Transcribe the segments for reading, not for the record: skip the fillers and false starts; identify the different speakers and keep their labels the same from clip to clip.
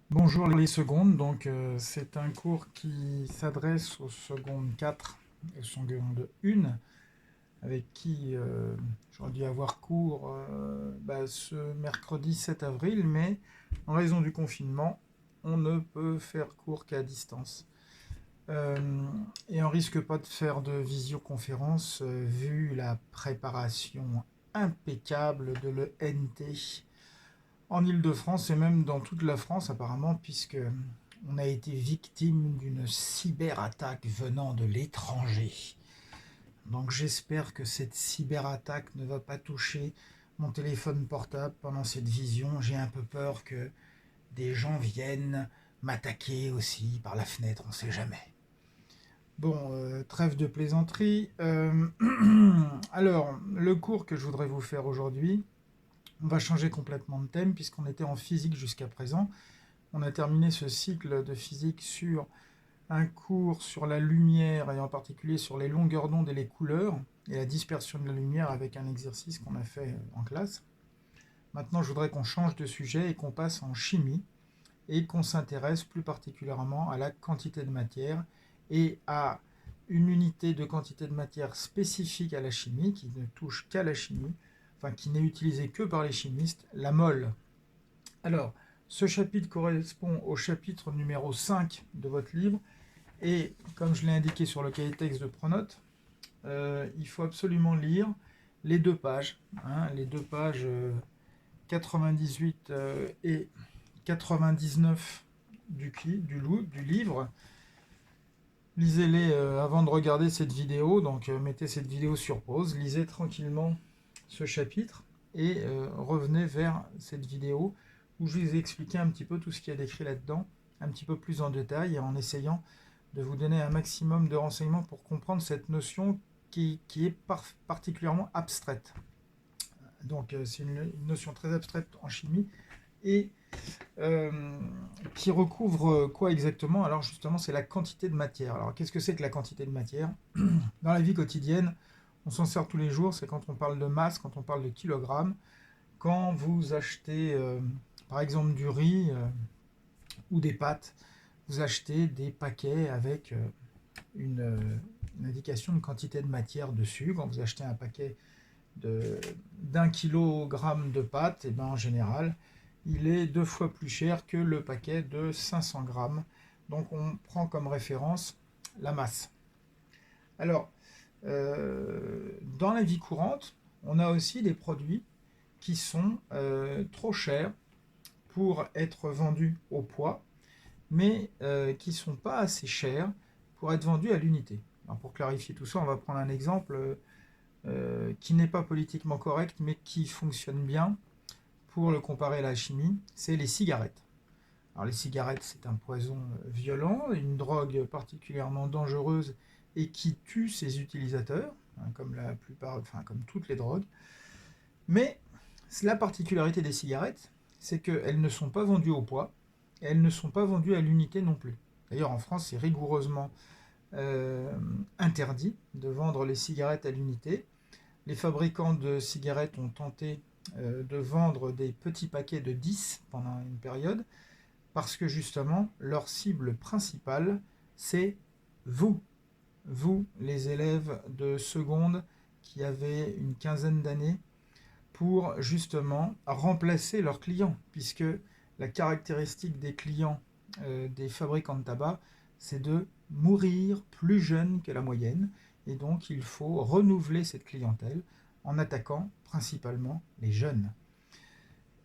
Speaker 1: Bonjour les secondes, c'est un cours qui s'adresse aux secondes 4 et aux secondes 1, avec qui j'aurais dû avoir cours ce mercredi 7 avril, mais en raison du confinement, on ne peut faire cours qu'à distance. Euh, et on risque pas de faire de visioconférence vu la préparation impeccable de l'ENT en Île-de-France et même dans toute la France apparemment, puisque on a été victime d'une cyberattaque venant de l'étranger. Donc j'espère que cette cyberattaque ne va pas toucher mon téléphone portable pendant cette vision. J'ai un peu peur que des gens viennent m'attaquer aussi par la fenêtre, on ne sait jamais. Bon, trêve de plaisanterie. Alors, le cours que je voudrais vous faire aujourd'hui, on va changer complètement de thème puisqu'on était en physique jusqu'à présent. On a terminé ce cycle de physique sur un cours sur la lumière et en particulier sur les longueurs d'onde et les couleurs et la dispersion de la lumière avec un exercice qu'on a fait en classe. Maintenant, je voudrais qu'on change de sujet et qu'on passe en chimie et qu'on s'intéresse plus particulièrement à la quantité de matière et à une unité de quantité de matière spécifique à la chimie qui ne touche qu'à la chimie, enfin qui n'est utilisée que par les chimistes, la mole. Alors, ce chapitre correspond au chapitre numéro 5 de votre livre. Et comme je l'ai indiqué sur le cahier de texte de Pronote, il faut absolument lire les deux pages. Les deux pages 98 et 99 du livre. Lisez-les avant de regarder cette vidéo. Donc mettez cette vidéo sur pause. Lisez tranquillement ce chapitre et revenez vers cette vidéo où je vous ai expliqué un petit peu tout ce qu'il y a décrit là-dedans, un petit peu plus en détail et en essayant de vous donner un maximum de renseignements pour comprendre cette notion qui est particulièrement abstraite. Donc c'est une notion très abstraite en chimie et qui recouvre quoi exactement? Alors justement c'est la quantité de matière. Alors qu'est-ce que c'est que la quantité de matière? Dans la vie quotidienne, on s'en sert tous les jours, c'est quand on parle de masse, quand on parle de kilogrammes. Quand vous achetez par exemple du riz ou des pâtes, vous achetez des paquets avec une indication de quantité de matière dessus. Quand vous achetez un paquet d'un kilogramme de pâtes, et ben en général, il est 2 fois plus cher que le paquet de 500 grammes. Donc on prend comme référence la masse. Alors, dans la vie courante, on a aussi des produits qui sont trop chers pour être vendus au poids, mais qui ne sont pas assez chers pour être vendus à l'unité. Alors pour clarifier tout ça, on va prendre un exemple qui n'est pas politiquement correct, mais qui fonctionne bien pour le comparer à la chimie, c'est les cigarettes. Alors les cigarettes, c'est un poison violent, une drogue particulièrement dangereuse et qui tue ses utilisateurs, comme la plupart, enfin comme toutes les drogues. Mais la particularité des cigarettes, c'est qu'elles ne sont pas vendues au poids, et elles ne sont pas vendues à l'unité non plus. D'ailleurs, en France, c'est rigoureusement interdit de vendre les cigarettes à l'unité. Les fabricants de cigarettes ont tenté de vendre des petits paquets de 10 pendant une période, parce que justement, leur cible principale, c'est vous, vous, les élèves de seconde qui avez une quinzaine d'années, pour justement remplacer leurs clients, puisque la caractéristique des clients des fabricants de tabac, c'est de mourir plus jeune que la moyenne, et donc il faut renouveler cette clientèle en attaquant principalement les jeunes.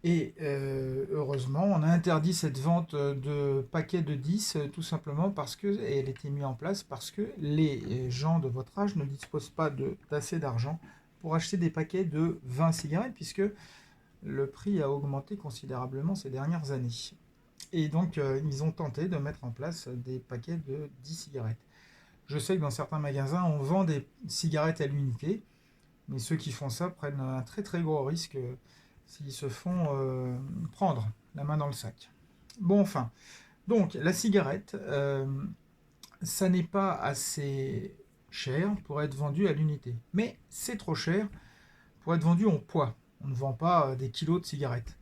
Speaker 1: Et heureusement, on a interdit cette vente de paquets de 10 tout simplement parce que, et elle était mise en place parce que les gens de votre âge ne disposent pas d'assez d'argent pour acheter des paquets de 20 cigarettes, puisque le prix a augmenté considérablement ces dernières années. Et donc, ils ont tenté de mettre en place des paquets de 10 cigarettes. Je sais que dans certains magasins, on vend des cigarettes à l'unité, mais ceux qui font ça prennent un très très gros risque s'ils se font prendre la main dans le sac. Bon, enfin. Donc, la cigarette, ça n'est pas assez cher pour être vendu à l'unité. Mais c'est trop cher pour être vendu en poids. On ne vend pas des kilos de cigarettes.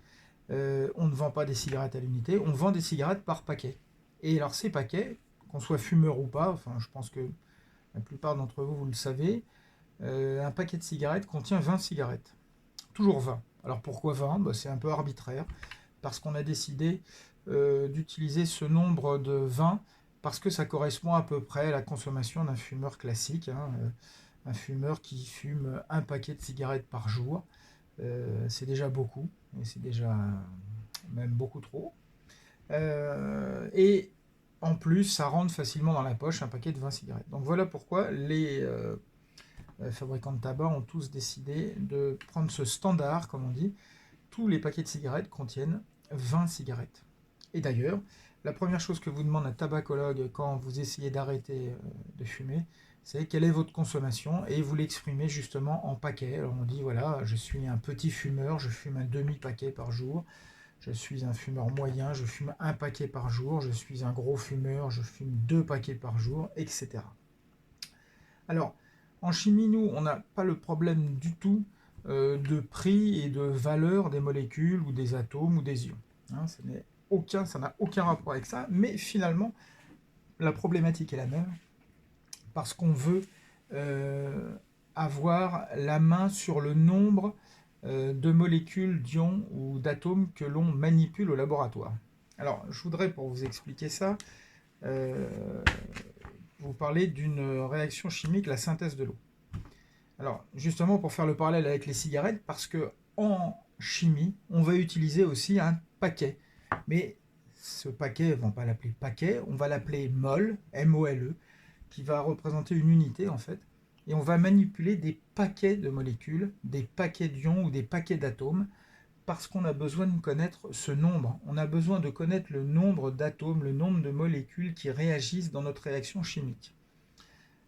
Speaker 1: On ne vend pas des cigarettes à l'unité, on vend des cigarettes par paquet. Et alors ces paquets, qu'on soit fumeur ou pas, enfin je pense que la plupart d'entre vous, vous le savez, un paquet de cigarettes contient 20 cigarettes. Toujours 20. Alors pourquoi 20? Bah, c'est un peu arbitraire, parce qu'on a décidé d'utiliser ce nombre de 20 parce que ça correspond à peu près à la consommation d'un fumeur classique, hein, un fumeur qui fume un paquet de cigarettes par jour. C'est déjà beaucoup, et c'est déjà même beaucoup trop. Et en plus, ça rentre facilement dans la poche un paquet de 20 cigarettes. Donc voilà pourquoi les fabricants de tabac ont tous décidé de prendre ce standard, comme on dit. Tous les paquets de cigarettes contiennent 20 cigarettes. Et d'ailleurs, la première chose que vous demande un tabacologue quand vous essayez d'arrêter de fumer, c'est quelle est votre consommation, et vous l'exprimez justement en paquets. Alors on dit voilà, je suis un petit fumeur, je fume un demi-paquet par jour. Je suis un fumeur moyen, je fume un paquet par jour. Je suis un gros fumeur, je fume 2 paquets par jour, etc. Alors, en chimie, nous, on n'a pas le problème du tout de prix et de valeur des molécules ou des atomes ou des ions. Hein, ça n'a aucun rapport avec ça, mais finalement, la problématique est la même, parce qu'on veut avoir la main sur le nombre de molécules, d'ions ou d'atomes que l'on manipule au laboratoire. Alors, je voudrais, pour vous expliquer ça, vous parler d'une réaction chimique, la synthèse de l'eau. Alors, justement, pour faire le parallèle avec les cigarettes, parce que en chimie, on va utiliser aussi un paquet. Mais ce paquet, on ne va pas l'appeler paquet, on va l'appeler mol, M-O-L-E, qui va représenter une unité en fait. Et on va manipuler des paquets de molécules, des paquets d'ions ou des paquets d'atomes, parce qu'on a besoin de connaître ce nombre. On a besoin de connaître le nombre d'atomes, le nombre de molécules qui réagissent dans notre réaction chimique.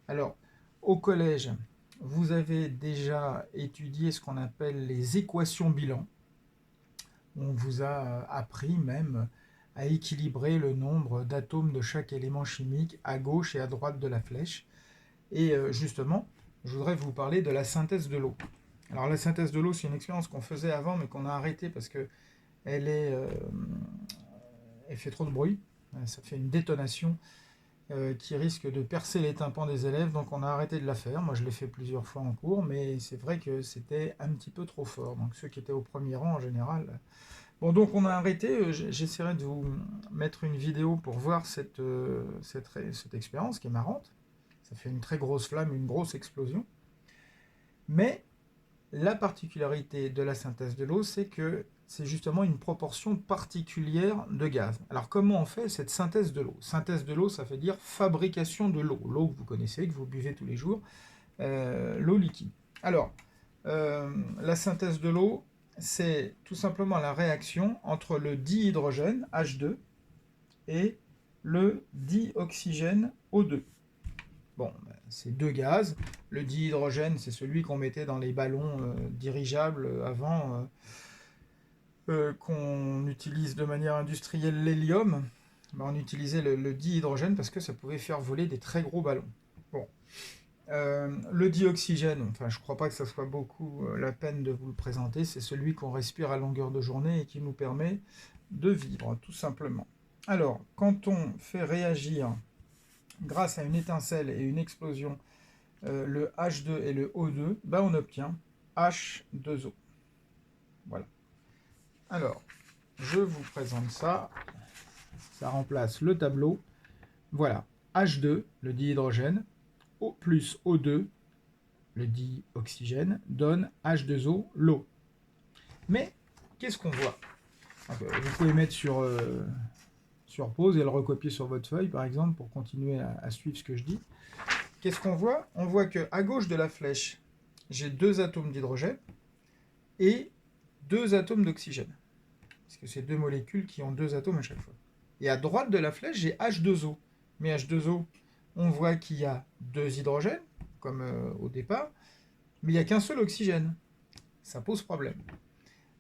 Speaker 1: Alors, au collège, vous avez déjà étudié ce qu'on appelle les équations bilan. On vous a appris même à équilibrer le nombre d'atomes de chaque élément chimique à gauche et à droite de la flèche. Et justement, je voudrais vous parler de la synthèse de l'eau. Alors la synthèse de l'eau, c'est une expérience qu'on faisait avant, mais qu'on a arrêtée parce que elle fait trop de bruit. Ça fait une détonation qui risque de percer les tympans des élèves, donc on a arrêté de la faire. Moi, je l'ai fait plusieurs fois en cours, mais c'est vrai que c'était un petit peu trop fort. Donc ceux qui étaient au premier rang, en général... Bon, donc on a arrêté. J'essaierai de vous mettre une vidéo pour voir cette expérience qui est marrante. Ça fait une très grosse flamme, une grosse explosion. Mais la particularité de la synthèse de l'eau, c'est que c'est justement une proportion particulière de gaz. Alors comment on fait cette synthèse de l'eau? Synthèse de l'eau, ça veut dire fabrication de l'eau. L'eau que vous connaissez, que vous buvez tous les jours, l'eau liquide. Alors, la synthèse de l'eau, c'est tout simplement la réaction entre le dihydrogène, H2, et le dioxygène, O2. Bon, c'est deux gaz. Le dihydrogène, c'est celui qu'on mettait dans les ballons dirigeables avant, qu'on utilise de manière industrielle l'hélium. Ben, on utilisait le dihydrogène parce que ça pouvait faire voler des très gros ballons. Bon. Le dioxygène, enfin je ne crois pas que ça soit beaucoup la peine de vous le présenter, c'est celui qu'on respire à longueur de journée et qui nous permet de vivre, tout simplement. Alors, quand on fait réagir, grâce à une étincelle et une explosion, le H2 et le O2, ben on obtient H2O. Voilà. Alors, je vous présente ça. Ça remplace le tableau. Voilà. H2, le dihydrogène, O plus O2, le dioxygène, donne H2O, l'eau. Mais, qu'est-ce qu'on voit? Vous pouvez mettre sur pause et le recopier sur votre feuille, par exemple, pour continuer à suivre ce que je dis. Qu'est-ce qu'on voit? On voit qu'à gauche de la flèche, j'ai 2 atomes d'hydrogène et 2 atomes d'oxygène. Parce que c'est 2 molécules qui ont 2 atomes à chaque fois. Et à droite de la flèche, j'ai H2O. Mais H2O, on voit qu'il y a 2 hydrogènes, comme au départ, mais il n'y a qu'un seul oxygène. Ça pose problème.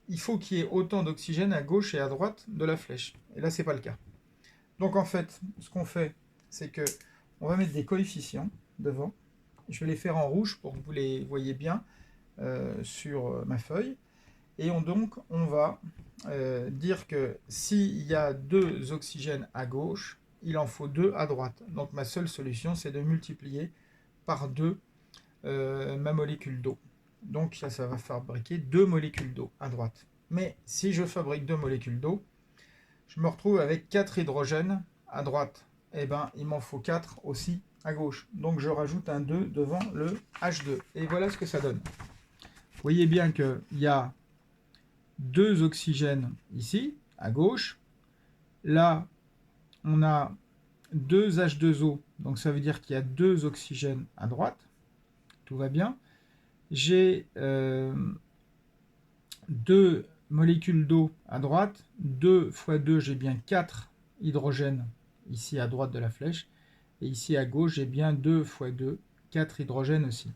Speaker 1: Il faut qu'il y ait autant d'oxygène à gauche et à droite de la flèche. Et là, ce n'est pas le cas. Donc en fait, ce qu'on fait, c'est que on va mettre des coefficients devant. Je vais les faire en rouge pour que vous les voyez bien sur ma feuille. Et donc, on va dire que s'il y a 2 oxygènes à gauche, il en faut 2 à droite. Donc, ma seule solution, c'est de multiplier par 2 ma molécule d'eau. Donc, ça va fabriquer 2 molécules d'eau à droite. Mais si je fabrique 2 molécules d'eau, je me retrouve avec 4 hydrogènes à droite. Eh bien, il m'en faut 4 aussi à gauche. Donc, je rajoute un 2 devant le H2. Et voilà ce que ça donne. Vous voyez bien qu'il y a 2 oxygènes ici, à gauche. Là, on a 2 H2O, donc ça veut dire qu'il y a 2 oxygènes à droite. Tout va bien. J'ai 2 molécules d'eau à droite. 2 fois 2, j'ai bien 4 hydrogènes ici à droite de la flèche. Et ici à gauche, j'ai bien 2 fois 2, 4 hydrogènes aussi.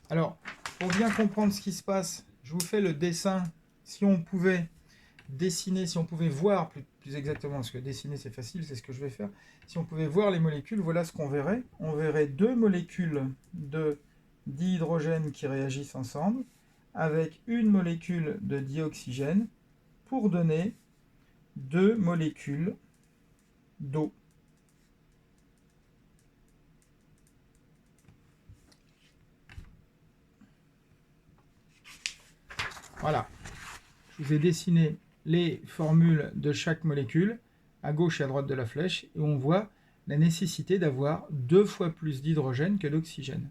Speaker 1: Alors, pour bien comprendre ce qui se passe, je vous fais le dessin. Si on pouvait dessiner, si on pouvait voir plus exactement, parce que dessiner c'est facile, c'est ce que je vais faire. Si on pouvait voir les molécules, voilà ce qu'on verrait. On verrait 2 molécules de dihydrogène qui réagissent ensemble avec une molécule de dioxygène pour donner 2 molécules d'eau. Voilà, je vous ai dessiné les formules de chaque molécule à gauche et à droite de la flèche et on voit la nécessité d'avoir 2 fois plus d'hydrogène que d'oxygène.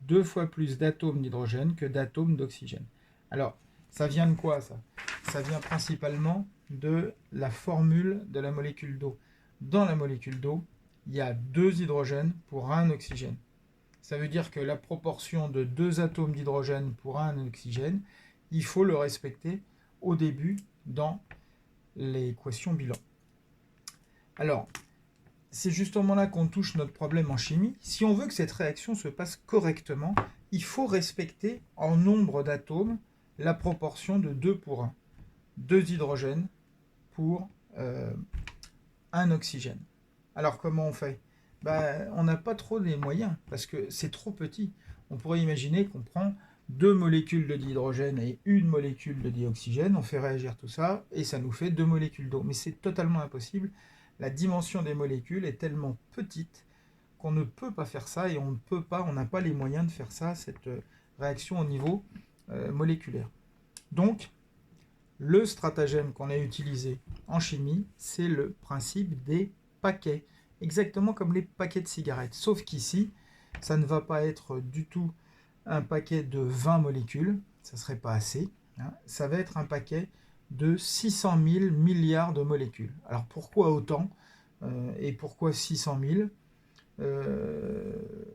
Speaker 1: 2 fois plus d'atomes d'hydrogène que d'atomes d'oxygène. Alors, ça vient de quoi ça? Ça vient principalement de la formule de la molécule d'eau. Dans la molécule d'eau, il y a 2 hydrogènes pour 1 oxygène. Ça veut dire que la proportion de 2 atomes d'hydrogène pour 1 oxygène, il faut le respecter au début dans l'équation bilan. Alors, c'est justement là qu'on touche notre problème en chimie. Si on veut que cette réaction se passe correctement, il faut respecter en nombre d'atomes la proportion de 2 pour 1. 2 hydrogènes pour 1 oxygène. Alors comment on fait? On n'a pas trop les moyens parce que c'est trop petit. On pourrait imaginer qu'on prend 2 molécules de dihydrogène et une molécule de dioxygène, on fait réagir tout ça et ça nous fait 2 molécules d'eau. Mais c'est totalement impossible. La dimension des molécules est tellement petite qu'on ne peut pas faire ça et on n'a pas les moyens de faire ça, cette réaction au niveau moléculaire. Donc, le stratagème qu'on a utilisé en chimie, c'est le principe des paquets, exactement comme les paquets de cigarettes. Sauf qu'ici, ça ne va pas être du tout un paquet de 20 molécules, ça ne serait pas assez. Hein. Ça va être un paquet de 600 000 milliards de molécules. Alors pourquoi autant et pourquoi 600 000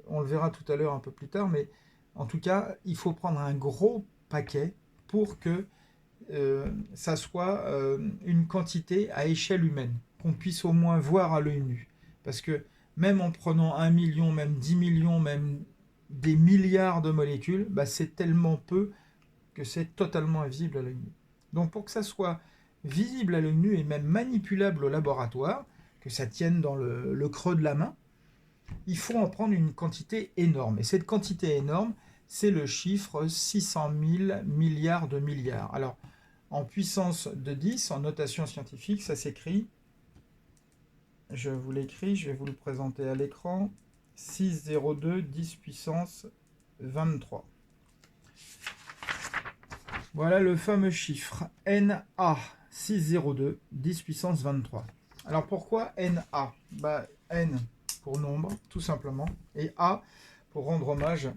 Speaker 1: on le verra tout à l'heure un peu plus tard, mais en tout cas, il faut prendre un gros paquet pour que ça soit une quantité à échelle humaine, qu'on puisse au moins voir à l'œil nu. Parce que même en prenant 1 million, même 10 millions, même des milliards de molécules, c'est tellement peu que c'est totalement invisible à l'œil nu. Donc pour que ça soit visible à l'œil nu et même manipulable au laboratoire, que ça tienne dans le creux de la main, il faut en prendre une quantité énorme. Et cette quantité énorme, c'est le chiffre 600 000 milliards de milliards. Alors, en puissance de 10, en notation scientifique, ça s'écrit, je vous l'écris, je vais vous le présenter à l'écran, 602 10 puissance 23. Voilà le fameux chiffre NA, 602 10 puissance 23. Alors pourquoi NA? N pour nombre, tout simplement, et A pour rendre hommage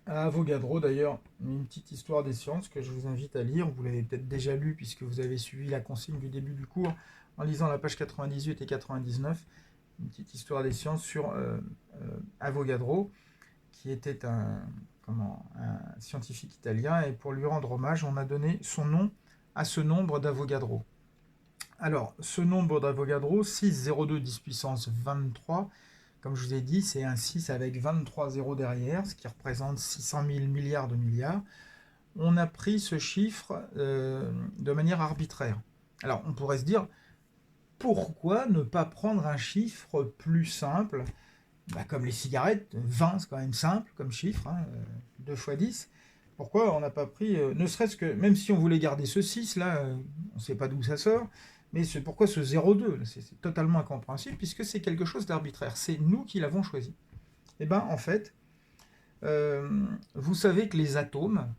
Speaker 1: à Avogadro. D'ailleurs, une petite histoire des sciences que je vous invite à lire. Vous l'avez peut-être déjà lu puisque vous avez suivi la consigne du début du cours en lisant la page 98 et 99. Une petite histoire des sciences sur Avogadro, qui était un scientifique italien, et pour lui rendre hommage, on a donné son nom à ce nombre d'Avogadro. Alors, ce nombre d'Avogadro, 602 10 puissance 23, comme je vous ai dit, c'est un 6 avec 23 zéros derrière, ce qui représente 600 000 milliards de milliards. On a pris ce chiffre de manière arbitraire. Alors, on pourrait se dire, pourquoi ne pas prendre un chiffre plus simple, comme les cigarettes? 20, c'est quand même simple comme chiffre, 2 fois 10. Pourquoi on n'a pas pris, ne serait-ce que, même si on voulait garder ce 6, là, on ne sait pas d'où ça sort, mais pourquoi ce 0,2? C'est totalement incompréhensible, puisque c'est quelque chose d'arbitraire. C'est nous qui l'avons choisi. Eh bien, en fait, vous savez que les atomes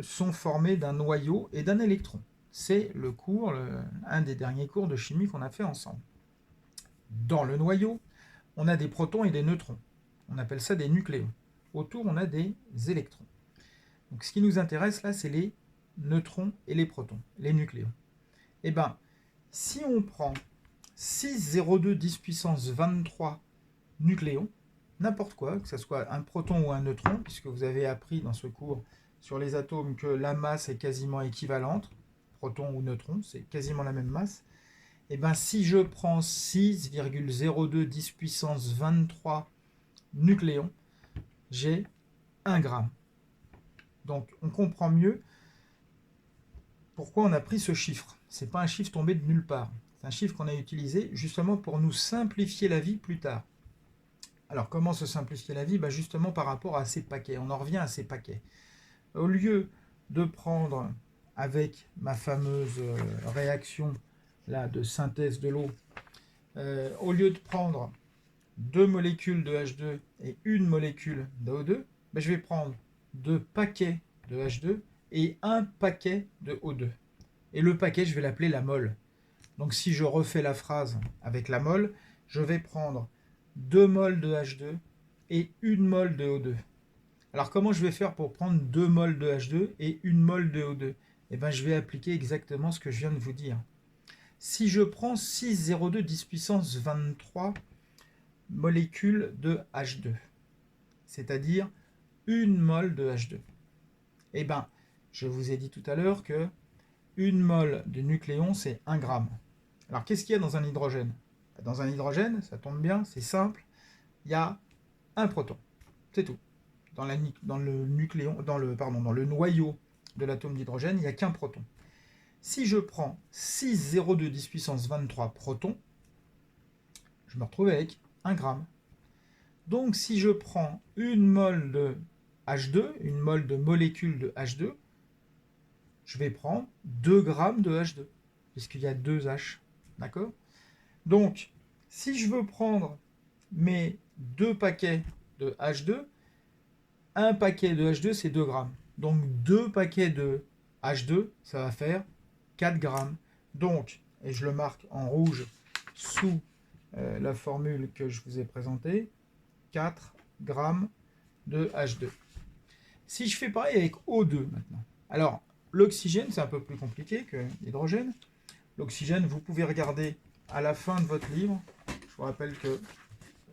Speaker 1: sont formés d'un noyau et d'un électron. C'est le cours, un des derniers cours de chimie qu'on a fait ensemble. Dans le noyau, on a des protons et des neutrons. On appelle ça des nucléons. Autour, on a des électrons. Donc, ce qui nous intéresse là, c'est les neutrons et les protons, les nucléons. Eh bien, si on prend 6,02 10 puissance 23 nucléons, n'importe quoi, que ce soit un proton ou un neutron, puisque vous avez appris dans ce cours sur les atomes que la masse est quasiment équivalente, proton ou neutron, c'est quasiment la même masse. Et bien si je prends 6,02 10 puissance 23 nucléons, j'ai 1 gramme. Donc on comprend mieux pourquoi on a pris ce chiffre. Ce n'est pas un chiffre tombé de nulle part. C'est un chiffre qu'on a utilisé justement pour nous simplifier la vie plus tard. Alors comment se simplifier la vie? Justement par rapport à ces paquets. On en revient à ces paquets. Au lieu de prendre avec ma fameuse réaction là, de synthèse de l'eau, au lieu de prendre 2 molécules de H2 et une molécule de O2, je vais prendre 2 paquets de H2 et un paquet de O2. Et le paquet, je vais l'appeler la mole. Donc si je refais la phrase avec la mole, je vais prendre 2 moles de H2 et 1 mole de O2. Alors comment je vais faire pour prendre 2 moles de H2 et 1 mole de O2? Eh bien je vais appliquer exactement ce que je viens de vous dire. Si je prends 6,02 10 puissance 23 molécules de H2, c'est-à-dire 1 mole de H2, eh bien je vous ai dit tout à l'heure que 1 mole de nucléon c'est 1 gramme. Alors qu'est-ce qu'il y a dans un hydrogène? Dans un hydrogène, ça tombe bien, c'est simple, il y a un proton, c'est tout. Dans le noyau de l'atome d'hydrogène, il n'y a qu'un proton. Si je prends 6,02 10 puissance 23 protons, je me retrouve avec 1 gramme. Donc si je prends une mole de H2, une mole de molécule de H2, je vais prendre 2 grammes de H2, puisqu'il y a 2 H. D'accord? Donc, si je veux prendre mes 2 paquets de H2, un paquet de H2, c'est 2 grammes. Donc 2 paquets de H2, ça va faire 4 grammes. Donc, et je le marque en rouge sous la formule que je vous ai présentée, 4 grammes de H2. Si je fais pareil avec O2 maintenant. Alors, l'oxygène, c'est un peu plus compliqué que l'hydrogène. L'oxygène, vous pouvez regarder à la fin de votre livre. Je vous rappelle que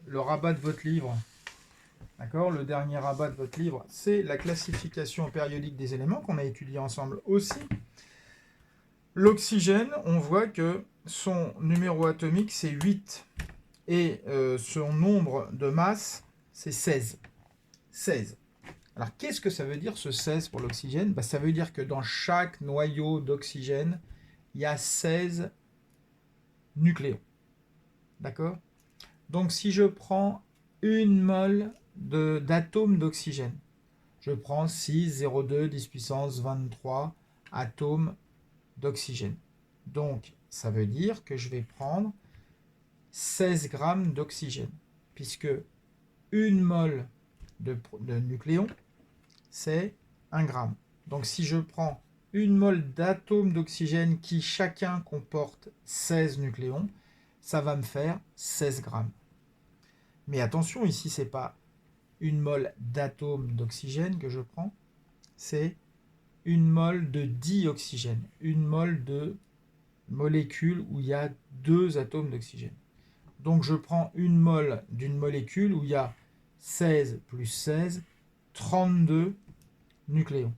Speaker 1: le rabat de votre livre, d'accord, le dernier rabat de votre livre, c'est la classification périodique des éléments qu'on a étudié ensemble aussi. L'oxygène, on voit que son numéro atomique, c'est 8. Et son nombre de masse, c'est 16. 16. Alors, qu'est-ce que ça veut dire, ce 16 pour l'oxygène? Ça veut dire que dans chaque noyau d'oxygène, il y a 16 nucléons. D'accord? Donc, si je prends une mole d'atomes d'oxygène, je prends 6,02 10 puissance 23 atomes d'oxygène. Donc, ça veut dire que je vais prendre 16 grammes d'oxygène, puisque une mole de nucléon, c'est 1 gramme. Donc, si je prends une mole d'atomes d'oxygène qui chacun comporte 16 nucléons, ça va me faire 16 grammes. Mais attention, ici, ce n'est pas une mole d'atomes d'oxygène que je prends, c'est une mole de dioxygène, une mole de molécule où il y a 2 atomes d'oxygène. Donc je prends une mole d'une molécule où il y a 16 plus 16, 32 nucléons.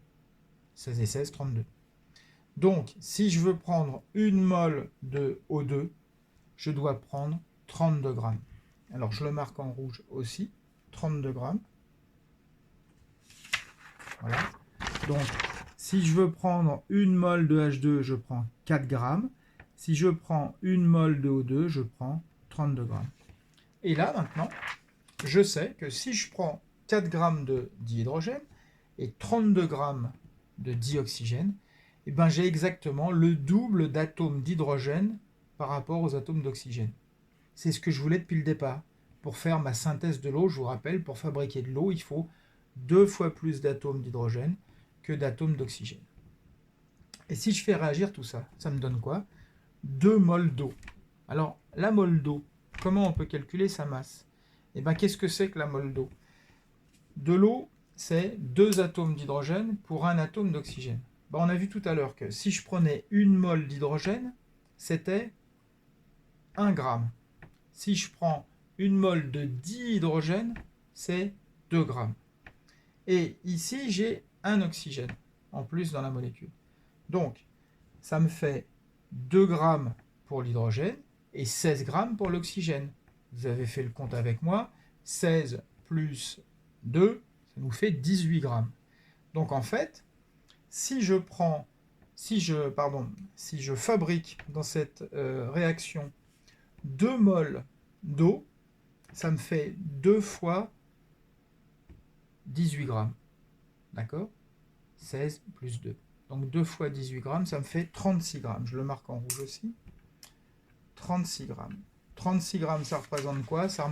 Speaker 1: 16 et 16, 32. Donc si je veux prendre une mole de O2, je dois prendre 32 grammes. Alors je le marque en rouge aussi, 32 grammes. Voilà. Donc si je veux prendre une mole de H2, je prends 4 grammes. Si je prends une mole de O2, je prends 32 grammes. Et là, maintenant, je sais que si je prends 4 grammes de dihydrogène et 32 grammes de dioxygène, et ben j'ai exactement le double d'atomes d'hydrogène par rapport aux atomes d'oxygène. C'est ce que je voulais depuis le départ. Pour faire ma synthèse de l'eau, je vous rappelle, pour fabriquer de l'eau, il faut 2 fois plus d'atomes d'hydrogène que d'atomes d'oxygène. Et si je fais réagir tout ça, ça me donne quoi? 2 moles d'eau. Alors, la mole d'eau, comment on peut calculer sa masse? Eh bien, qu'est-ce que c'est que la mole d'eau? De l'eau, c'est 2 atomes d'hydrogène pour 1 atome d'oxygène. Ben, on a vu tout à l'heure que si je prenais 1 mole d'hydrogène, c'était 1 gramme. Si je prends 1 mole de dihydrogène, c'est 2 grammes. Et ici, j'ai 1 oxygène en plus dans la molécule. Donc, ça me fait 2 grammes pour l'hydrogène et 16 grammes pour l'oxygène. Vous avez fait le compte avec moi. 16 plus 2, ça nous fait 18 grammes. Donc en fait, si je fabrique dans cette réaction 2 moles d'eau, ça me fait 2 fois 18 grammes. D'accord? 16 plus 2. Donc 2 fois 18 grammes, ça me fait 36 grammes. Je le marque en rouge aussi. 36 grammes. 36 grammes, ça représente quoi? Ça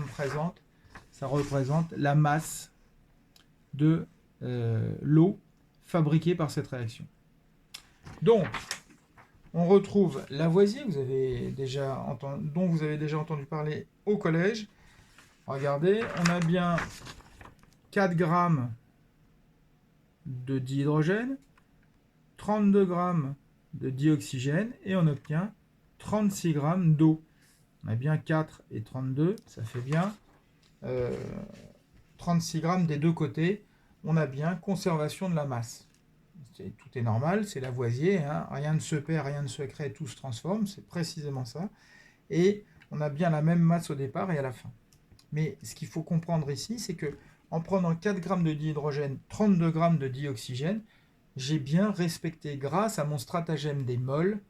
Speaker 1: représente la masse de l'eau fabriquée par cette réaction. Donc, on retrouve Lavoisier, dont vous avez déjà entendu parler au collège. Regardez, on a bien 4 grammes de dihydrogène, 32 grammes de dioxygène, et on obtient 36 grammes d'eau. On a bien 4 et 32, ça fait bien 36 grammes des deux côtés. On a bien conservation de la masse. Tout est normal, c'est Lavoisier, hein. Rien ne se perd, rien ne se crée, tout se transforme, c'est précisément ça. Et on a bien la même masse au départ et à la fin. Mais ce qu'il faut comprendre ici, c'est que en prenant 4 grammes de dihydrogène, 32 grammes de dioxygène, j'ai bien respecté, grâce à mon stratagème des moles,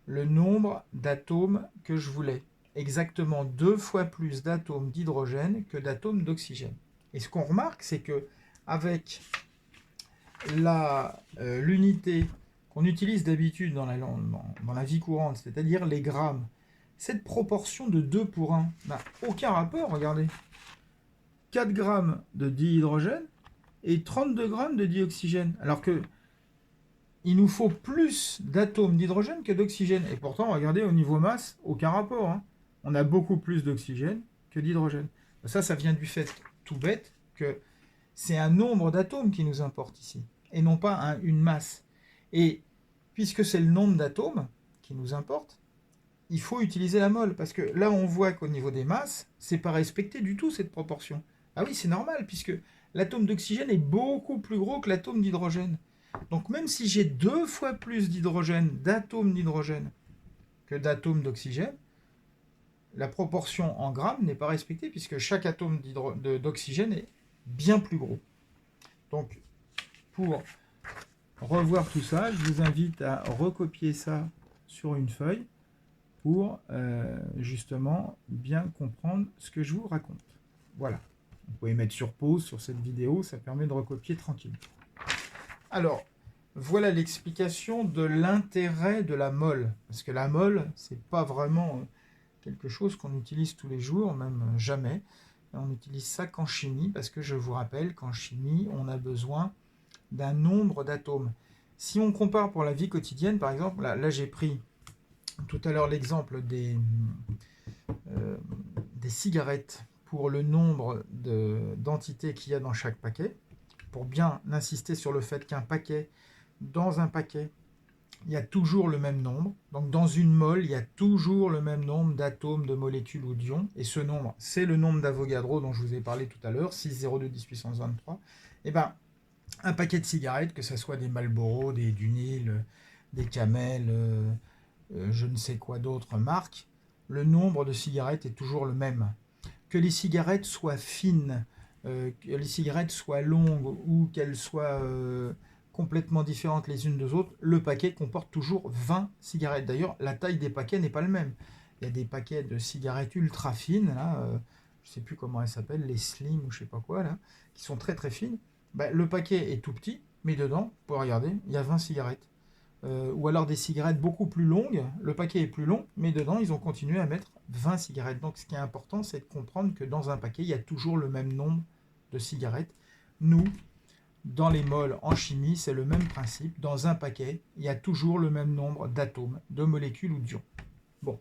Speaker 1: le nombre d'atomes que je voulais. Exactement 2 fois plus d'atomes d'hydrogène que d'atomes d'oxygène. Et ce qu'on remarque, c'est que avec l'unité qu'on utilise d'habitude dans la vie courante, c'est-à-dire les grammes, cette proportion de 2 pour 1 n'a aucun rapport, regardez. 4 grammes de dihydrogène et 32 grammes de dioxygène. Alors que il nous faut plus d'atomes d'hydrogène que d'oxygène. Et pourtant, regardez, au niveau masse, aucun rapport, hein. On a beaucoup plus d'oxygène que d'hydrogène. Ça vient du fait tout bête que c'est un nombre d'atomes qui nous importe ici, et non pas une masse. Et puisque c'est le nombre d'atomes qui nous importe, il faut utiliser la mole, parce que là, on voit qu'au niveau des masses, c'est pas respecté du tout cette proportion. Ah oui, c'est normal, puisque l'atome d'oxygène est beaucoup plus gros que l'atome d'hydrogène. Donc même si j'ai 2 fois plus d'atomes d'hydrogène que d'atomes d'oxygène, la proportion en grammes n'est pas respectée, puisque chaque atome d'oxygène est bien plus gros. Donc, pour revoir tout ça, je vous invite à recopier ça sur une feuille pour justement bien comprendre ce que je vous raconte. Voilà. Vous pouvez mettre sur pause sur cette vidéo, ça permet de recopier tranquille. Alors, voilà l'explication de l'intérêt de la mole. Parce que la mole, c'est pas vraiment quelque chose qu'on utilise tous les jours, même jamais. On utilise ça qu'en chimie, parce que je vous rappelle qu'en chimie, on a besoin d'un nombre d'atomes. Si on compare pour la vie quotidienne, par exemple, là j'ai pris tout à l'heure l'exemple des cigarettes pour le nombre d'entités qu'il y a dans chaque paquet, pour bien insister sur le fait dans un paquet, il y a toujours le même nombre. Donc dans une mole, il y a toujours le même nombre d'atomes, de molécules ou d'ions. Et ce nombre, c'est le nombre d'Avogadro dont je vous ai parlé tout à l'heure, 6,02 10 puissance 23. Et bien, un paquet de cigarettes, que ce soit des Marlboro, des Dunhill, des Camel, je ne sais quoi d'autres marques, le nombre de cigarettes est toujours le même. Que les cigarettes soient fines, que les cigarettes soient longues ou qu'elles soient complètement différentes les unes des autres, le paquet comporte toujours 20 cigarettes. D'ailleurs, la taille des paquets n'est pas le même. Il y a des paquets de cigarettes ultra fines, là, je ne sais plus comment elles s'appellent, les slim ou je ne sais pas quoi, là, qui sont très très fines. Ben, le paquet est tout petit, mais dedans, vous pouvez regarder, il y a 20 cigarettes. Ou alors des cigarettes beaucoup plus longues, le paquet est plus long, mais dedans, ils ont continué à mettre 20 cigarettes. Donc ce qui est important, c'est de comprendre que dans un paquet, il y a toujours le même nombre de cigarettes. Nous, dans les moles en chimie, c'est le même principe. Dans un paquet, il y a toujours le même nombre d'atomes, de molécules ou d'ions. Bon,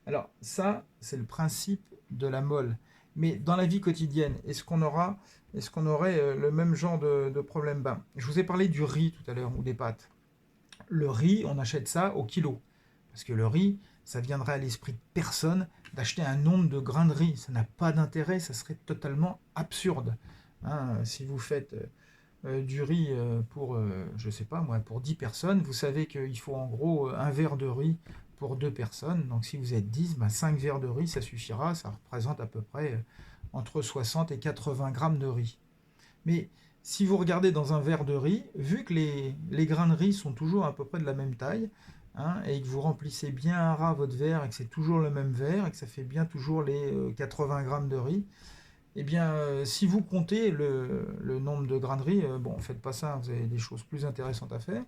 Speaker 1: alors ça, c'est le principe de la mole. Mais dans la vie quotidienne, est-ce qu'on aurait le même genre de problème? Ben, je vous ai parlé du riz tout à l'heure, ou des pâtes. Le riz, on achète ça au kilo. Parce que le riz, ça viendrait à l'esprit de personne d'acheter un nombre de grains de riz. Ça n'a pas d'intérêt, ça serait totalement absurde. Hein, si vous faites du riz pour, je sais pas moi, pour 10 personnes, vous savez qu'il faut en gros un verre de riz pour 2 personnes. Donc si vous êtes 10, ben 5 verres de riz, ça suffira. Ça représente à peu près entre 60 et 80 grammes de riz. Mais si vous regardez dans un verre de riz, vu que les grains de riz sont toujours à peu près de la même taille, hein, et que vous remplissez bien à ras votre verre, et que c'est toujours le même verre, et que ça fait bien toujours les 80 grammes de riz, eh bien, si vous comptez le nombre de grains de riz, bon, faites pas ça, vous avez des choses plus intéressantes à faire,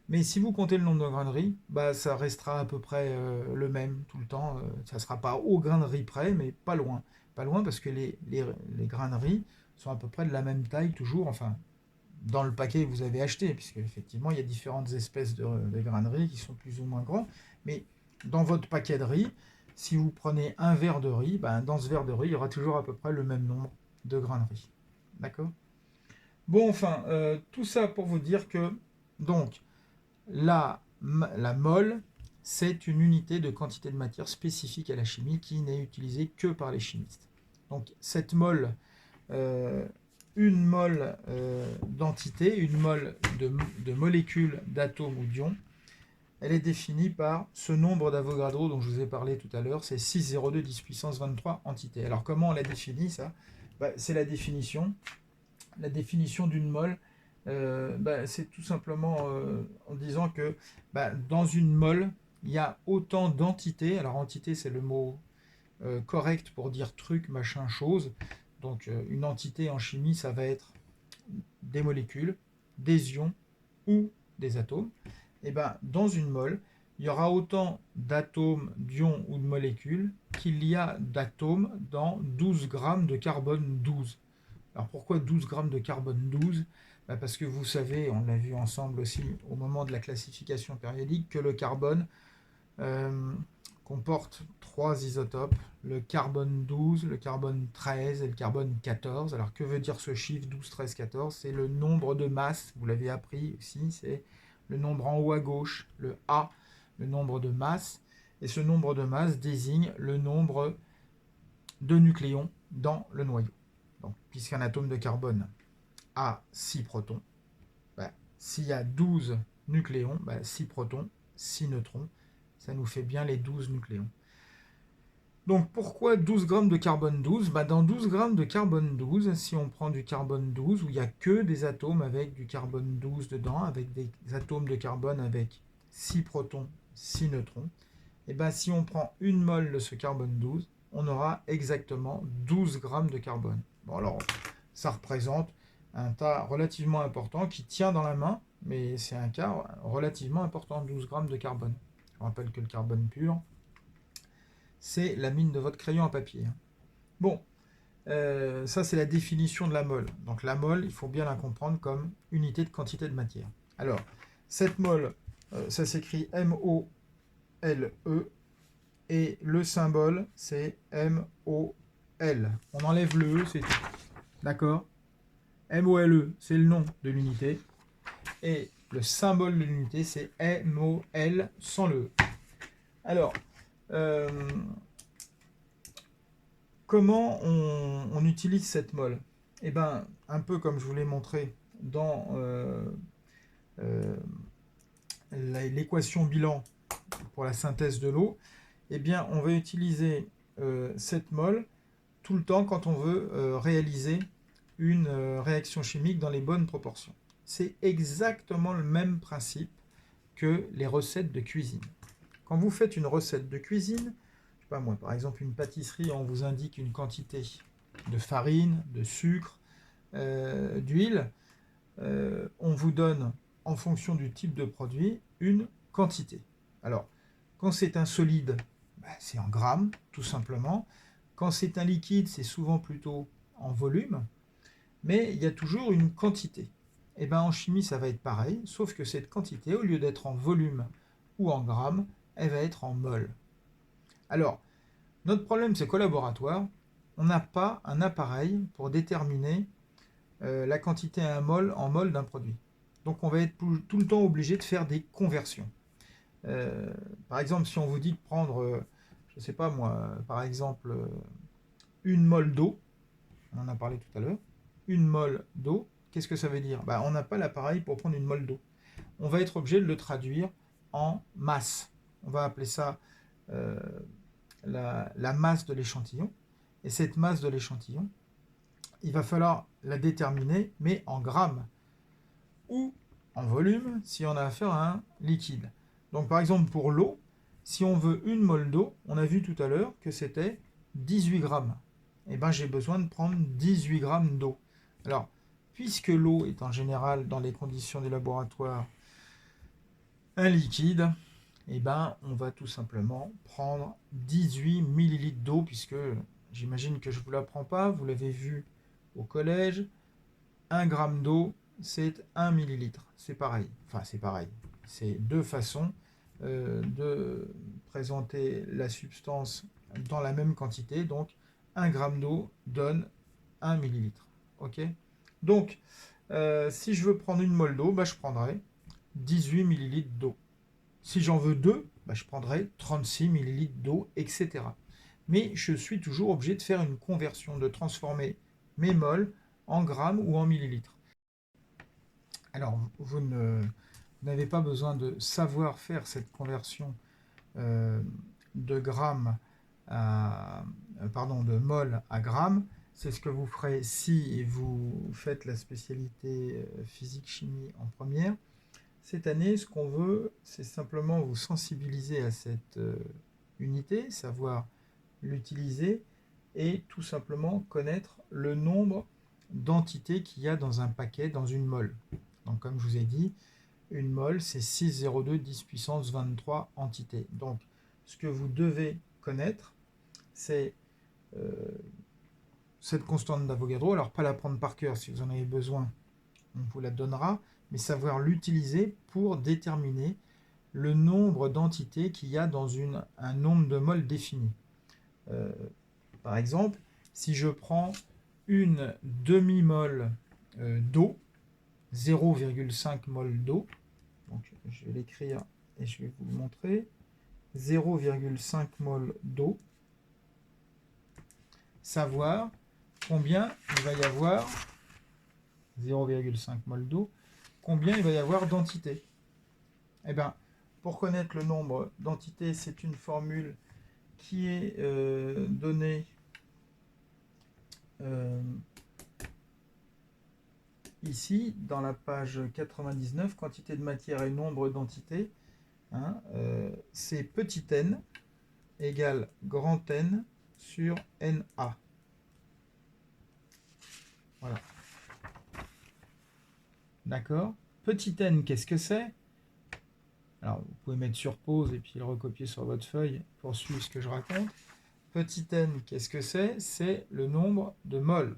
Speaker 1: mais si vous comptez le nombre de grains de riz, bah, ça restera à peu près le même tout le temps. Ça ne sera pas au grain de riz près, mais pas loin. Pas loin parce que les grains de riz sont à peu près de la même taille toujours, enfin, dans le paquet que vous avez acheté, puisque effectivement, il y a différentes espèces de grains de riz qui sont plus ou moins grands, mais dans votre paquet de riz, si vous prenez un verre de riz, ben, dans ce verre de riz, il y aura toujours à peu près le même nombre de grains de riz. D'accord? Bon, enfin, tout ça pour vous dire que, donc, la mole, c'est une unité de quantité de matière spécifique à la chimie qui n'est utilisée que par les chimistes. Donc, cette mole, euh, une mole d'entité, une mole de molécules, d'atomes ou d'ions, elle est définie par ce nombre d'Avogadro dont je vous ai parlé tout à l'heure, c'est 6,02 10 puissance 23 entités. Alors comment on la définit ça? C'est la définition. La définition d'une mole, c'est tout simplement en disant que dans une mole, il y a autant d'entités. Alors entité, c'est le mot correct pour dire truc, machin, chose. Donc une entité en chimie, ça va être des molécules, des ions ou des atomes. Et dans une mole, il y aura autant d'atomes, d'ions ou de molécules qu'il y a d'atomes dans 12 grammes de carbone 12. Alors pourquoi 12 grammes de carbone 12? Parce que vous savez, on l'a vu ensemble aussi au moment de la classification périodique, que le carbone euh, comporte 3 isotopes, le carbone 12, le carbone 13 et le carbone 14. Alors que veut dire ce chiffre 12, 13, 14? C'est le nombre de masse, vous l'avez appris aussi, c'est le nombre en haut à gauche, le A, le nombre de masse. Et ce nombre de masse désigne le nombre de nucléons dans le noyau. Donc, puisqu'un atome de carbone a 6 protons, s'il y a 12 nucléons, 6 protons, 6 neutrons, ça nous fait bien les 12 nucléons. Donc pourquoi 12 grammes de carbone 12? Dans 12 grammes de carbone 12, si on prend du carbone 12, où il n'y a que des atomes avec du carbone 12 dedans, avec des atomes de carbone avec 6 protons, 6 neutrons, et si on prend une mole de ce carbone 12, on aura exactement 12 grammes de carbone. Bon alors, ça représente un tas relativement important qui tient dans la main, mais c'est un cas relativement important, 12 grammes de carbone. Je rappelle que le carbone pur, c'est la mine de votre crayon à papier. Bon, ça c'est la définition de la mole. Donc la mole, il faut bien la comprendre comme unité de quantité de matière. Alors, cette mole, ça s'écrit M-O-L-E, et le symbole, c'est M-O-L. On enlève le E, c'est tout. D'accord? M-O-L-E, c'est le nom de l'unité. Et le symbole de l'unité, c'est M-O-L sans le E. Alors, comment on utilise cette mole? Eh bien, un peu comme je vous l'ai montré dans l'équation bilan pour la synthèse de l'eau, eh bien, on va utiliser cette mole tout le temps quand on veut réaliser une réaction chimique dans les bonnes proportions. C'est exactement le même principe que les recettes de cuisine. Quand vous faites une recette de cuisine, je sais pas moi, par exemple une pâtisserie, on vous indique une quantité de farine, de sucre, d'huile. on vous donne, en fonction du type de produit, une quantité. Alors, quand c'est un solide, c'est en grammes, tout simplement. Quand c'est un liquide, c'est souvent plutôt en volume, mais il y a toujours une quantité. Et bien en chimie, ça va être pareil, sauf que cette quantité, au lieu d'être en volume ou en grammes, elle va être en mol. Alors, notre problème, c'est qu'au laboratoire, on n'a pas un appareil pour déterminer la quantité en mol d'un produit. Donc on va être tout le temps obligé de faire des conversions. Par exemple, si on vous dit de prendre, je ne sais pas moi, par exemple, une mole d'eau, on en a parlé tout à l'heure, une mole d'eau, qu'est-ce que ça veut dire? On n'a pas l'appareil pour prendre une mole d'eau. On va être obligé de le traduire en masse. On va appeler ça euh, la masse de l'échantillon. Et cette masse de l'échantillon, il va falloir la déterminer, mais en grammes ou en volume si on a affaire à un liquide. Donc par exemple pour l'eau, si on veut une mole d'eau, on a vu tout à l'heure que c'était 18 grammes. Et ben j'ai besoin de prendre 18 grammes d'eau. Alors, puisque l'eau est en général dans les conditions du laboratoire un liquide, et ben on va tout simplement prendre 18 millilitres d'eau, puisque j'imagine que je ne vous l'apprends pas, vous l'avez vu au collège, 1 gramme d'eau, c'est 1 millilitre. C'est pareil. Enfin, c'est pareil. C'est deux façons de présenter la substance dans la même quantité. Donc, 1 gramme d'eau donne 1 millilitre. OK? Donc, si je veux prendre une mole d'eau, je prendrai 18 millilitres d'eau. Si j'en veux 2, je prendrai 36 millilitres d'eau, etc. Mais je suis toujours obligé de faire une conversion, de transformer mes moles en grammes ou en millilitres. Alors, vous n'avez pas besoin de savoir faire cette conversion de grammes de mol à grammes. C'est ce que vous ferez si vous faites la spécialité physique-chimie en première. Cette année, ce qu'on veut, c'est simplement vous sensibiliser à cette unité, savoir l'utiliser et tout simplement connaître le nombre d'entités qu'il y a dans un paquet, dans une mole. Donc comme je vous ai dit, une mole, c'est 6,02 10 puissance 23 entités. Donc ce que vous devez connaître, c'est cette constante d'Avogadro. Alors pas la prendre par cœur, si vous en avez besoin, on vous la donnera, mais savoir l'utiliser pour déterminer le nombre d'entités qu'il y a dans un nombre de moles défini. Par exemple, si je prends une demi-molle d'eau, 0,5 mol d'eau, donc je vais l'écrire et je vais vous le montrer, 0,5 mol d'eau, savoir combien il va y avoir, 0,5 mol d'eau, combien il va y avoir d'entités. Eh bien, pour connaître le nombre d'entités, c'est une formule qui est donnée ici, dans la page 99, quantité de matière et nombre d'entités. C'est petit n égale grand N sur NA. Voilà. D'accord? Petit n, qu'est-ce que c'est? Alors, vous pouvez mettre sur pause et puis le recopier sur votre feuille pour suivre ce que je raconte. Petit n, qu'est-ce que c'est? C'est le nombre de moles.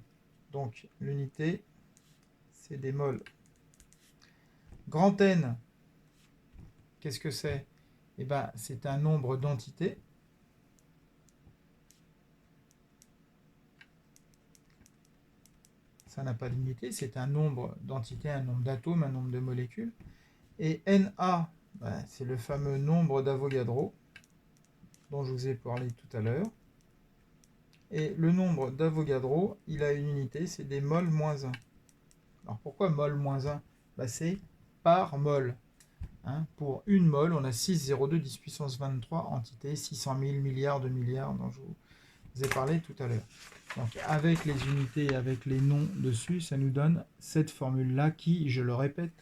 Speaker 1: Donc, l'unité, c'est des moles. Grand N, qu'est-ce que c'est? Eh bien, c'est un nombre d'entités. Ça n'a pas d'unité, c'est un nombre d'entités, un nombre d'atomes, un nombre de molécules. Et Na, c'est le fameux nombre d'Avogadro, dont je vous ai parlé tout à l'heure. Et le nombre d'Avogadro, il a une unité, c'est des moles moins 1. Alors pourquoi mol moins 1? C'est par mol. Pour une mol, on a 6,02 10 puissance 23 entités, 600 000 milliards de milliards dont je vous ai parlé tout à l'heure. Donc avec les unités et avec les noms dessus, ça nous donne cette formule-là qui, je le répète,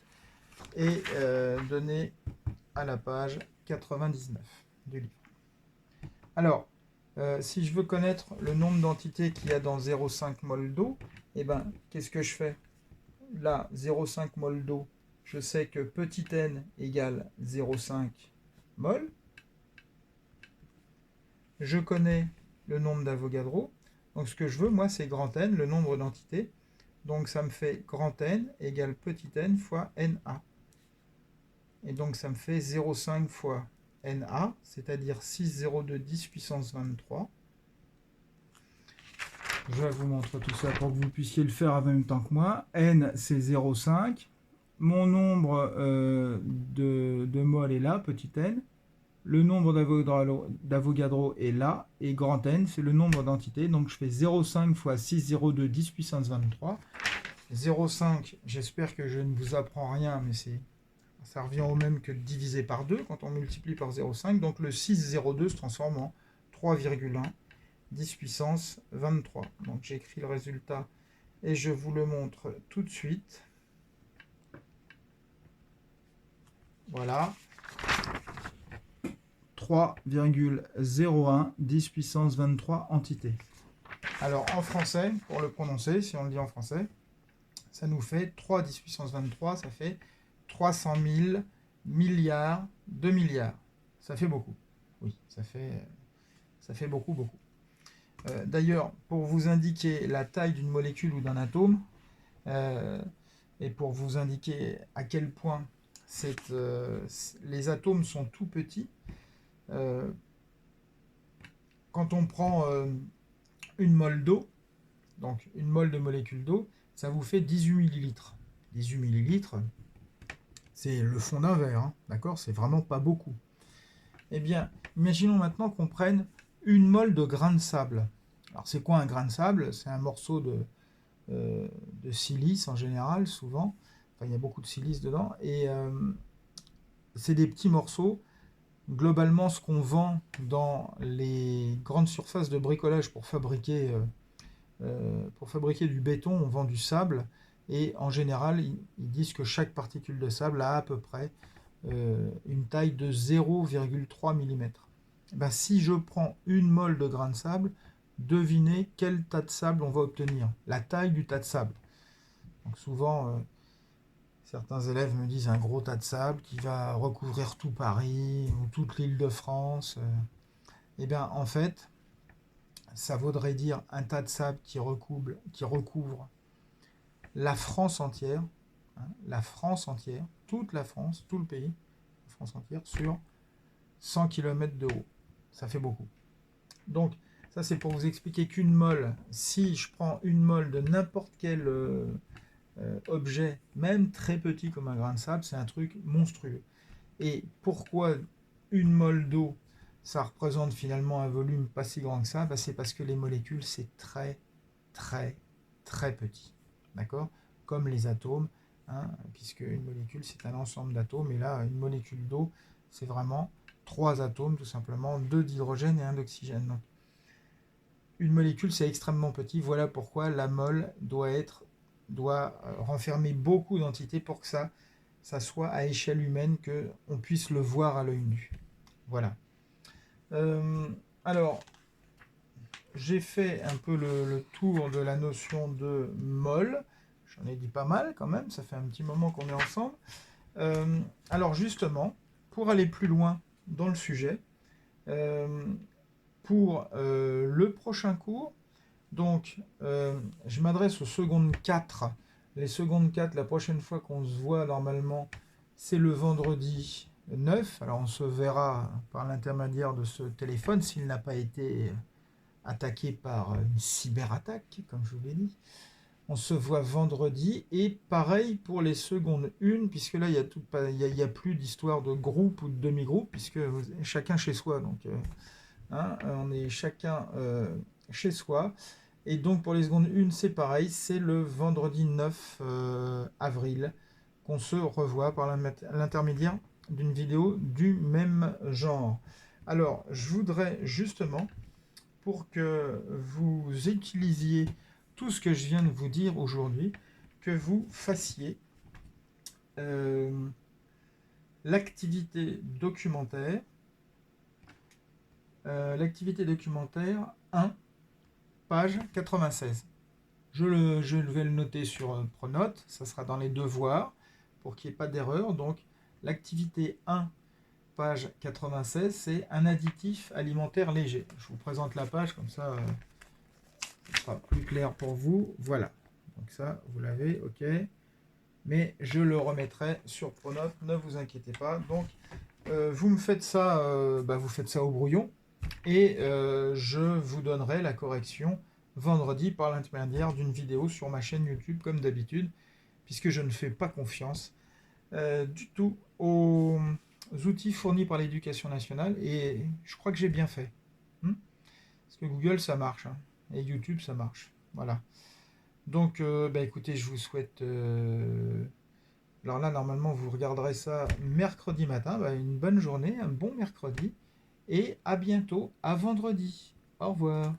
Speaker 1: est donnée à la page 99 du livre. Alors, si je veux connaître le nombre d'entités qu'il y a dans 0,5 mol d'eau, qu'est-ce que je fais? là 0,5 mol d'eau, je sais que petit n égale 0,5 mol. Je connais le nombre d'Avogadro. Donc ce que je veux, moi, c'est grand N, le nombre d'entités. Donc ça me fait grand N égale petit n fois NA. Et donc ça me fait 0,5 fois NA, c'est-à-dire 6,02 10 puissance 23. Je vous montre tout ça pour que vous puissiez le faire en même temps que moi. N, c'est 0,5. Mon nombre de mol est là, petit n. Le nombre d'Avogadro est là. Et grand N, c'est le nombre d'entités. Donc je fais 0,5 fois 6,02 10 puissance 23. 0,5, j'espère que je ne vous apprends rien, mais ça revient au même que diviser par 2 quand on multiplie par 0,5. Donc le 6,02 se transforme en 3,1 10 puissance 23. Donc j'écris le résultat et je vous le montre tout de suite. Voilà. 3,01 10 puissance 23 entités. Alors en français, pour le prononcer, si on le dit en français, ça nous fait 3 10 puissance 23, ça fait 300 000 milliards de milliards. Ça fait beaucoup. Oui, ça fait beaucoup, beaucoup. D'ailleurs, pour vous indiquer la taille d'une molécule ou d'un atome, et pour vous indiquer à quel point les atomes sont tout petits, quand on prend une mole d'eau, donc une mole de molécule d'eau, ça vous fait 18 millilitres. 18 millilitres, c'est le fond d'un verre, hein, d'accord? C'est vraiment pas beaucoup. Eh bien, imaginons maintenant qu'on prenne une mole de grain de sable. Alors, c'est quoi un grain de sable? C'est un morceau de silice en général, souvent. Enfin, il y a beaucoup de silice dedans. Et c'est des petits morceaux. Globalement, ce qu'on vend dans les grandes surfaces de bricolage pour fabriquer du béton, on vend du sable. Et en général, ils disent que chaque particule de sable a à peu près une taille de 0,3 mm. Ben, si je prends une mole de grain de sable, devinez quel tas de sable on va obtenir. La taille du tas de sable. Donc souvent, certains élèves me disent un gros tas de sable qui va recouvrir tout Paris ou toute l'île de France. Eh bien, en fait, ça voudrait dire un tas de sable qui recouvre la France entière, hein, la France entière, toute la France, tout le pays, la France entière, sur 100 km de haut. Ça fait beaucoup. Donc, ça c'est pour vous expliquer qu'une mole, si je prends une mole de n'importe quel objet, même très petit comme un grain de sable, c'est un truc monstrueux. Et pourquoi une mole d'eau, ça représente finalement un volume pas si grand que ça? C'est parce que les molécules, c'est très, très, très petit. D'accord? Comme les atomes, hein, puisque une molécule, c'est un ensemble d'atomes. Et là, une molécule d'eau, c'est vraiment 3 atomes, tout simplement, 2 d'hydrogène et 1 d'oxygène. Donc, une molécule, c'est extrêmement petit. Voilà pourquoi la mole doit renfermer beaucoup d'entités pour que ça soit à échelle humaine, qu'on puisse le voir à l'œil nu. Voilà. Alors, j'ai fait un peu le tour de la notion de mol. J'en ai dit pas mal quand même, ça fait un petit moment qu'on est ensemble. Alors justement, pour aller plus loin dans le sujet, pour le prochain cours, donc je m'adresse aux secondes 4. Les secondes 4, la prochaine fois qu'on se voit normalement, c'est le vendredi 9. Alors on se verra par l'intermédiaire de ce téléphone s'il n'a pas été attaqué par une cyberattaque, comme je vous l'ai dit. On se voit vendredi, et pareil pour les secondes 1, puisque là, il n'y a plus d'histoire de groupe ou de demi-groupe, puisque chacun chez soi. Donc, on est chacun chez soi. Et donc, pour les secondes 1, c'est pareil, c'est le vendredi 9 avril qu'on se revoit par l'intermédiaire d'une vidéo du même genre. Alors, je voudrais justement, pour que vous utilisiez tout ce que je viens de vous dire aujourd'hui, que vous fassiez l'activité documentaire. L'activité documentaire 1, page 96. Je vais le noter sur Pronote, ça sera dans les devoirs pour qu'il n'y ait pas d'erreur. Donc l'activité 1, page 96, c'est un additif alimentaire léger. Je vous présente la page, comme ça ce sera plus clair pour vous. Voilà, donc ça vous l'avez, ok. Mais je le remettrai sur Pronote, ne vous inquiétez pas. Donc vous me faites ça, vous faites ça au brouillon, et je vous donnerai la correction vendredi par l'intermédiaire d'une vidéo sur ma chaîne YouTube, comme d'habitude, puisque je ne fais pas confiance du tout aux outils fournis par l'éducation nationale, et je crois que j'ai bien fait. Parce que Google, ça marche, hein, et YouTube, ça marche. Voilà. Donc, écoutez, je vous souhaite... alors là, normalement, vous regarderez ça mercredi matin. Une bonne journée, un bon mercredi, et à bientôt, à vendredi. Au revoir.